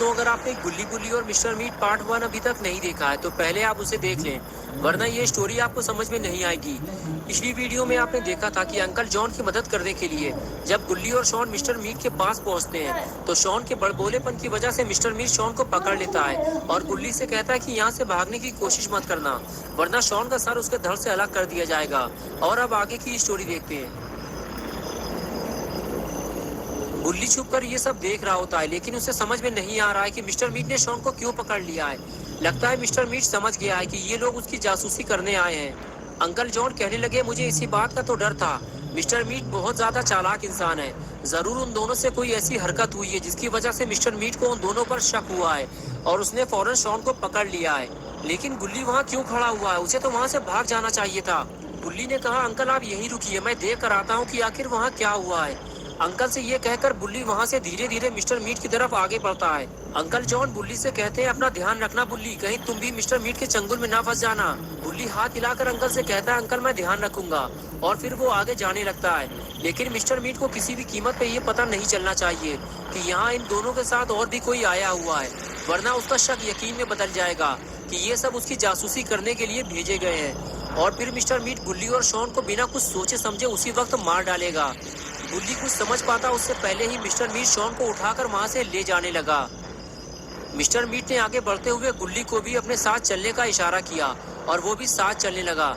दोस्तों, अगर आपने गुल्ली गुल्ली और मिस्टर मीट पार्ट 1 अभी तक नहीं देखा है तो पहले आप उसे देख लें, वरना ये स्टोरी आपको समझ में नहीं आएगी। पिछली वीडियो में आपने देखा था कि अंकल जॉन की मदद करने के लिए जब गुल्ली और शॉन मिस्टर मीट के पास पहुंचते हैं तो शॉन के बड़बोलेपन की वजह से मिस्टर मीट शॉन को पकड़ लेता है और गुल्ली से कहता है कि यहाँ से भागने की कोशिश मत करना, वरना शॉन का सर उसके धड़ से अलग कर दिया जाएगा। और अब आगे की स्टोरी देखते हैं। गुल्ली छुपकर ये सब देख रहा होता है, लेकिन उसे समझ में नहीं आ रहा है कि मिस्टर मीट ने शॉन को क्यों पकड़ लिया है। लगता है मिस्टर मीट समझ गया है कि ये लोग उसकी जासूसी करने आए हैं। अंकल जॉन कहने लगे, मुझे इसी बात का तो डर था। मिस्टर मीट बहुत ज्यादा चालाक इंसान है। जरूर उन दोनों से कोई ऐसी हरकत हुई है जिसकी वजह से मिस्टर मीट को उन दोनों पर शक हुआ है और उसने फौरन शॉन को पकड़ लिया है। लेकिन गुल्ली वहाँ क्यों खड़ा हुआ है? उसे तो वहाँ से भाग जाना चाहिए था। गुल्ली ने कहा, अंकल आप यहीं रुकिए, मैं देख कर आता हूँ कि आखिर वहाँ क्या हुआ है। अंकल से ये कहकर बुल्ली वहाँ से धीरे धीरे मिस्टर मीट की तरफ आगे बढ़ता है। अंकल जॉन बुल्ली से कहते हैं, अपना ध्यान रखना बुल्ली, कहीं तुम भी मिस्टर मीट के चंगुल में ना फंस जाना। बुल्ली हाथ हिलाकर अंकल से कहता है, अंकल मैं ध्यान रखूंगा, और फिर वो आगे जाने लगता है। लेकिन मिस्टर मीट को किसी भी कीमत पे ये पता नहीं चलना चाहिए कि यहाँ इन दोनों के साथ और भी कोई आया हुआ है, वरना उसका शक यकीन में बदल जाएगा कि ये सब उसकी जासूसी करने के लिए भेजे गए हैं। और फिर मिस्टर मीट गुल्ली और शॉन को बिना कुछ सोचे समझे उसी वक्त मार डालेगा। गुल्ली कुछ समझ पाता उससे पहले ही मिस्टर मीट शॉन को उठाकर वहां से ले जाने लगा। मिस्टर मीट ने आगे बढ़ते हुए गुल्ली को भी अपने साथ चलने का इशारा किया और वो भी साथ चलने लगा।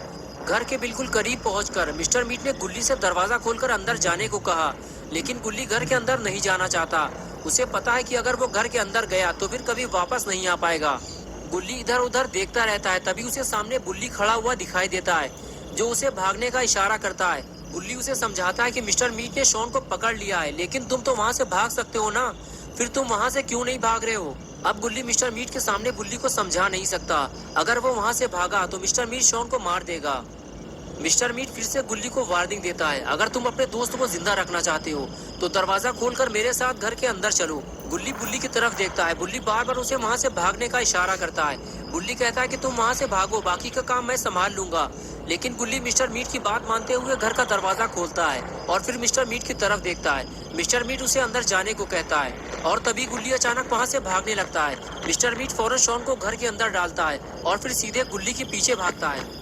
घर के बिल्कुल करीब पहुंचकर मिस्टर मीट ने गुल्ली से दरवाजा खोलकर अंदर जाने को कहा, लेकिन गुल्ली घर के अंदर नहीं जाना चाहता। उसे पता है कि अगर वो घर के अंदर गया तो फिर कभी वापस नहीं आ पाएगा। गुल्ली इधर उधर देखता रहता है, तभी उसे सामने बुल्ली खड़ा हुआ दिखाई देता है जो उसे भागने का इशारा करता है। बुल्ली उसे समझाता है कि मिस्टर मीट ने शॉन को पकड़ लिया है, लेकिन तुम तो वहाँ से भाग सकते हो ना, फिर तुम वहाँ से क्यों नहीं भाग रहे हो? अब गुल्ली मिस्टर मीट के सामने बुल्ली को समझा नहीं सकता। अगर वो वहाँ से भागा तो मिस्टर मीट शॉन को मार देगा। मिस्टर मीट फिर से गुल्ली को वार्निंग देता है, अगर तुम अपने दोस्त को जिंदा रखना चाहते हो तो दरवाजा खोलकर मेरे साथ घर के अंदर चलो। गुल्ली बुल्ली की तरफ देखता है। बुल्ली बार बार उसे वहाँ से भागने का इशारा करता है। बुल्ली कहता है कि तुम वहाँ से भागो, बाकी का काम मैं संभाल लूंगा। लेकिन गुल्ली मिस्टर मीट की बात मानते हुए घर का दरवाजा खोलता है और फिर मिस्टर मीट की तरफ देखता है। मिस्टर मीट उसे अंदर जाने को कहता है और तभी गुल्ली अचानक वहाँ से भागने लगता है। मिस्टर मीट फौरन शॉन को घर के अंदर डालता है और फिर सीधे गुल्ली के पीछे भागता है।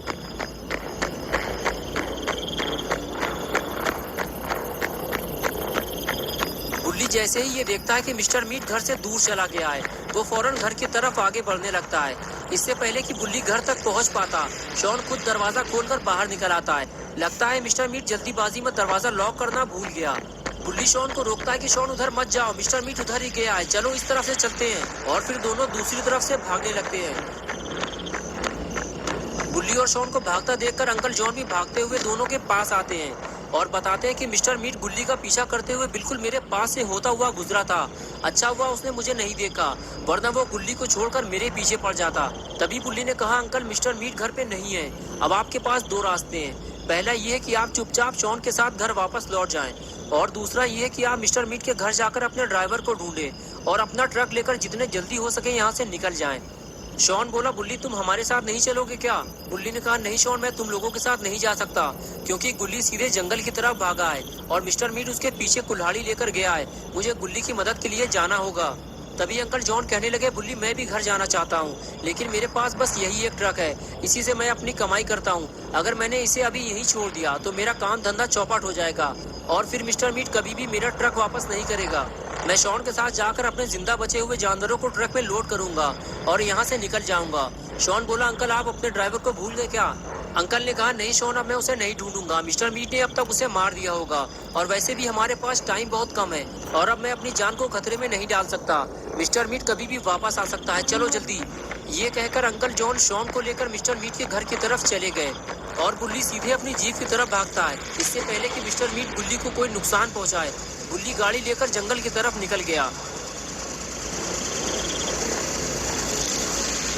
गुल्ली जैसे ही ये देखता है कि मिस्टर मीट घर से दूर चला गया है, वो फौरन घर की तरफ आगे बढ़ने लगता है। इससे पहले कि गुल्ली घर तक पहुंच पाता, शॉन खुद दरवाजा खोलकर बाहर निकल आता है। लगता है मिस्टर मीट जल्दीबाजी में दरवाजा लॉक करना भूल गया। गुल्ली शॉन को रोकता है कि शॉन उधर मत जाओ, मिस्टर मीट उधर ही गया है, चलो इस तरफ से चलते हैं। और फिर दोनों दूसरी तरफ से भागने लगते हैं। गुल्ली और शॉन को भागता देखकर अंकल जॉन भी भागते हुए दोनों के पास आते हैं और बताते हैं कि मिस्टर मीट गुल्ली का पीछा करते हुए बिल्कुल मेरे पास से होता हुआ गुजरा था। अच्छा हुआ उसने मुझे नहीं देखा, वरना वो गुल्ली को छोड़कर मेरे पीछे पड़ जाता। तभी गुल्ली ने कहा, अंकल मिस्टर मीट घर पे नहीं है। अब आपके पास दो रास्ते हैं। पहला ये है कि आप चुपचाप शॉन के साथ घर वापस लौट जाएं, और दूसरा ये है कि आप मिस्टर मीट के घर जाकर अपने ड्राइवर को ढूंढें और अपना ट्रक लेकर जितने जल्दी हो सके यहाँ से निकल जाएं। शॉन बोला, बुल्ली तुम हमारे साथ नहीं चलोगे क्या? बुल्ली ने कहा, नहीं शॉन, मैं तुम लोगों के साथ नहीं जा सकता, क्योंकि गुल्ली सीधे जंगल की तरफ भागा है और मिस्टर मीट उसके पीछे कुल्हाड़ी लेकर गया है। मुझे गुल्ली की मदद के लिए जाना होगा। तभी अंकल जॉन कहने लगे, बुल्ली मैं भी घर जाना चाहता हूँ, लेकिन मेरे पास बस यही एक ट्रक है, इसी से मैं अपनी कमाई करता हूँ। अगर मैंने इसे अभी यहीं छोड़ दिया तो मेरा काम धंधा चौपट हो जाएगा और फिर मिस्टर मीट कभी भी मेरा ट्रक वापस नहीं करेगा। मैं शॉन के साथ जाकर अपने जिंदा बचे हुए जानवरों को ट्रक में लोड करूंगा और यहाँ से निकल जाऊंगा। शॉन बोला, अंकल आप अपने ड्राइवर को भूल गए क्या? अंकल ने कहा, नहीं शॉन, अब मैं उसे नहीं ढूंढूंगा, मिस्टर मीट ने अब तक उसे मार दिया होगा और वैसे भी हमारे पास टाइम बहुत कम है और अब मैं अपनी जान को खतरे में नहीं डाल सकता। मिस्टर मीट कभी भी वापस आ सकता है, चलो जल्दी। ये कहकर अंकल जॉन शॉन को लेकर मिस्टर मीट के घर की तरफ चले गए और गुल्ली सीधे अपनी जीप की तरफ भागता है। इससे पहले कि मिस्टर मीट गुल्ली को कोई नुकसान पहुंचाए, गुल्ली गाड़ी लेकर जंगल की तरफ निकल गया।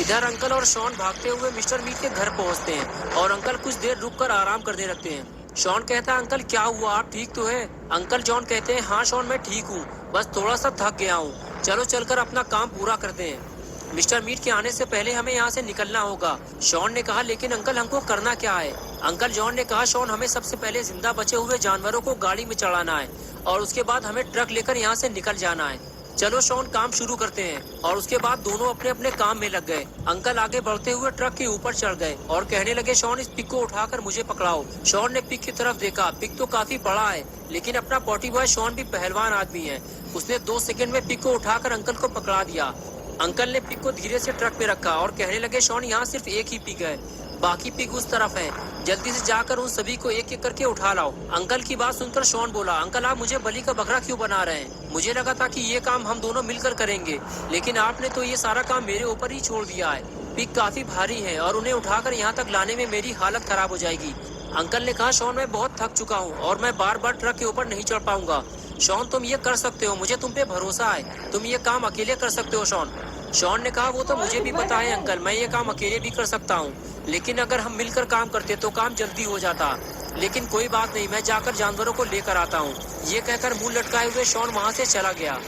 इधर अंकल और शॉन भागते हुए मिस्टर मीट के घर पहुंचते हैं और अंकल कुछ देर रुककर आराम करने लगते हैं। शॉन कहता है, अंकल क्या हुआ, आप ठीक तो है? अंकल जॉन कहते हैं, हाँ शॉन मैं ठीक हूँ, बस थोड़ा सा थक गया हूँ, चलो चलकर अपना काम पूरा करते हैं। मिस्टर मीट के आने से पहले हमें यहाँ से निकलना होगा। शॉन ने कहा, लेकिन अंकल हमको करना क्या है? अंकल जॉन ने कहा, शॉन हमें सबसे पहले जिंदा बचे हुए जानवरों को गाड़ी में चढ़ाना है और उसके बाद हमें ट्रक लेकर यहाँ से निकल जाना है। चलो शॉन काम शुरू करते हैं। और उसके बाद दोनों अपने अपने काम में लग गए। अंकल आगे बढ़ते हुए ट्रक के ऊपर चढ़ गए और कहने लगे, शॉन इस पिक को उठाकर मुझे पकड़ाओ। शॉन ने पिक की तरफ देखा। पिक तो काफी बड़ा है, लेकिन अपना पॉटी बॉय शॉन भी पहलवान आदमी है। उसने 2 सेकंड में पिक को उठाकर अंकल को पकड़ा दिया। अंकल ने पिक को धीरे से ट्रक पे रखा और कहने लगे, शॉन यहाँ सिर्फ एक ही पिग है, बाकी पिग उस तरफ है। जल्दी से जाकर उन सभी को एक एक करके उठा लाओ। अंकल की बात सुनकर शॉन बोला, अंकल आप मुझे बलि का बकरा क्यों बना रहे हैं? मुझे लगा था कि ये काम हम दोनों मिलकर करेंगे, लेकिन आपने तो ये सारा काम मेरे ऊपर ही छोड़ दिया है। पिग काफी भारी है और उन्हें उठाकर यहाँ तक लाने में मेरी हालत खराब हो जाएगी। अंकल ने कहा, शॉन मैं बहुत थक चुका हूँ और मैं बार बार ट्रक के ऊपर नहीं चढ़ पाऊंगा। शॉन तुम ये कर सकते हो, मुझे तुम पे भरोसा है, तुम ये काम अकेले कर सकते हो शॉन। शॉन ने कहा, वो तो मुझे भी पता है अंकल, मैं ये काम अकेले भी कर सकता हूँ, लेकिन अगर हम मिलकर काम करते तो काम जल्दी हो जाता। लेकिन कोई बात नहीं, मैं जाकर जानवरों को लेकर आता हूँ। ये कहकर मुंह लटकाए हुए शॉन वहाँ से चला गया।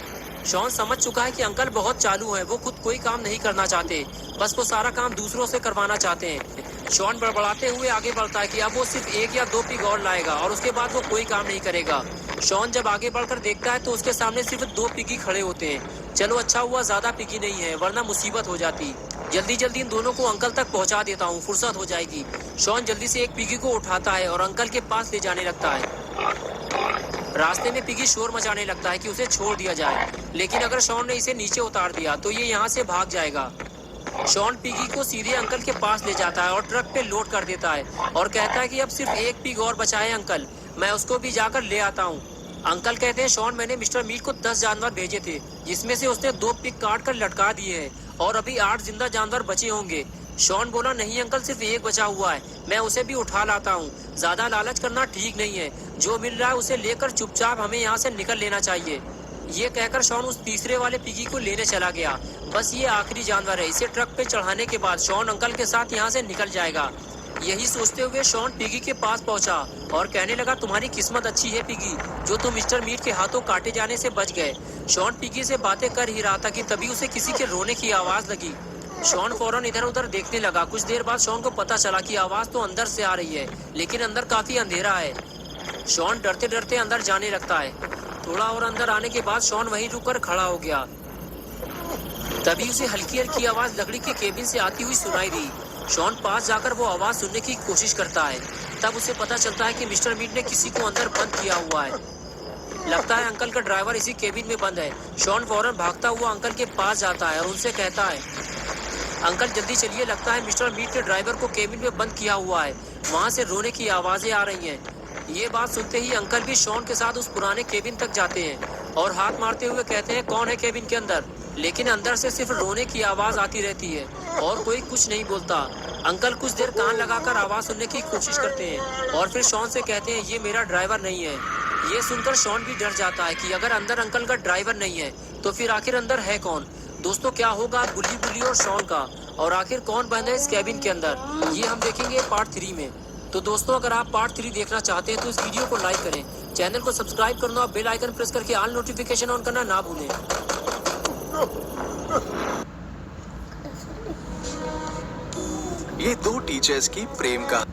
शॉन समझ चुका है कि अंकल बहुत चालू हैं, वो खुद कोई काम नहीं करना चाहते, बस वो सारा काम दूसरों से करवाना चाहते हैं। शॉन बड़बड़ाते हुए आगे बढ़ता है कि अब वो सिर्फ 1 या 2 पिग और लाएगा और उसके बाद वो कोई काम नहीं करेगा। शॉन जब आगे बढ़कर देखता है तो उसके सामने सिर्फ 2 पिगी खड़े होते हैं। चलो अच्छा हुआ ज्यादा पिगी नहीं है, वरना मुसीबत हो जाती। जल्दी जल्दी इन दोनों को अंकल तक पहुंचा देता हूँ, फुर्सत हो जाएगी। शॉन जल्दी से एक पिगी को उठाता है और अंकल के पास ले जाने लगता है। रास्ते में पिगी शोर मचाने लगता है कि उसे छोड़ दिया जाए, लेकिन अगर शॉन ने इसे नीचे उतार दिया तो ये यहाँ से भाग जाएगा। शॉन पिगी को सीधे अंकल के पास ले जाता है और ट्रक पे लोड कर देता है और कहता है कि अब सिर्फ एक पिग और बचा है अंकल, मैं उसको भी जाकर ले आता हूँ। अंकल कहते हैं, शॉन मैंने मिस्टर मीट को 10 जानवर भेजे थे, जिसमें से उसने 2 पिग काट कर लटका दिए हैं और अभी 8 जिंदा जानवर बचे होंगे। शॉन बोला, नहीं अंकल, सिर्फ एक बचा हुआ है, मैं उसे भी उठा लाता हूँ। ज्यादा लालच करना ठीक नहीं है, जो मिल रहा है उसे लेकर चुपचाप हमें यहाँ से निकल लेना चाहिए। ये कहकर शॉन उस तीसरे वाले पिगी को लेने चला गया। बस ये आखिरी जानवर है, इसे ट्रक पे चढ़ाने के बाद शॉन अंकल के साथ यहाँ से निकल जाएगा। यही सोचते हुए शॉन पिगी के पास पहुंचा और कहने लगा, तुम्हारी किस्मत अच्छी है पिगी, जो तुम मिस्टर मीट के हाथों काटे जाने से बच गए। शॉन पिगी से बातें कर ही रहा था कि तभी उसे किसी के रोने की आवाज लगी। शॉन फौरन इधर उधर देखने लगा। कुछ देर बाद शॉन को पता चला कि आवाज तो अंदर से आ रही है, लेकिन अंदर काफी अंधेरा है। शॉन डरते डरते अंदर जाने लगता है। थोड़ा और अंदर आने के बाद शॉन वहीं रुककर खड़ा हो गया। तभी उसे हल्की हल्की आवाज लकड़ी के केबिन से आती हुई सुनाई दी। शॉन पास जाकर वो आवाज सुनने की कोशिश करता है। तब उसे पता चलता है कि मिस्टर मीट ने किसी को अंदर बंद किया हुआ है। लगता है अंकल का ड्राइवर इसी केबिन में बंद है। शॉन फौरन भागता हुआ अंकल के पास जाता है और उनसे कहता है, अंकल जल्दी चलिए, लगता है मिस्टर मीट ने ड्राइवर को केबिन में बंद किया हुआ है, वहाँ से रोने की आवाजें आ रही हैं। ये बात सुनते ही अंकल भी शॉन के साथ उस पुराने केबिन तक जाते हैं और हाथ मारते हुए कहते हैं, कौन है केबिन के अंदर? लेकिन अंदर से सिर्फ रोने की आवाज आती रहती है और कोई कुछ नहीं बोलता। अंकल कुछ देर कान लगाकर आवाज सुनने की कोशिश करते हैं और फिर शॉन से कहते हैं, ये मेरा ड्राइवर नहीं है। ये सुनकर शॉन भी डर जाता है कि अगर अंदर अंकल का ड्राइवर नहीं है तो फिर आखिर अंदर है कौन। दोस्तों क्या होगा बुल्ली बुल्ली और शॉन का, और आखिर कौन बंद है इस केबिन के अंदर, ये हम देखेंगे पार्ट 3 में। तो दोस्तों अगर आप पार्ट 3 देखना चाहते हैं तो इस वीडियो को लाइक करें, चैनल को सब्सक्राइब करना और बेल आइकन प्रेस करके ऑल नोटिफिकेशन ऑन करना ना भूलें। ये 2 टीचर्स की प्रेम का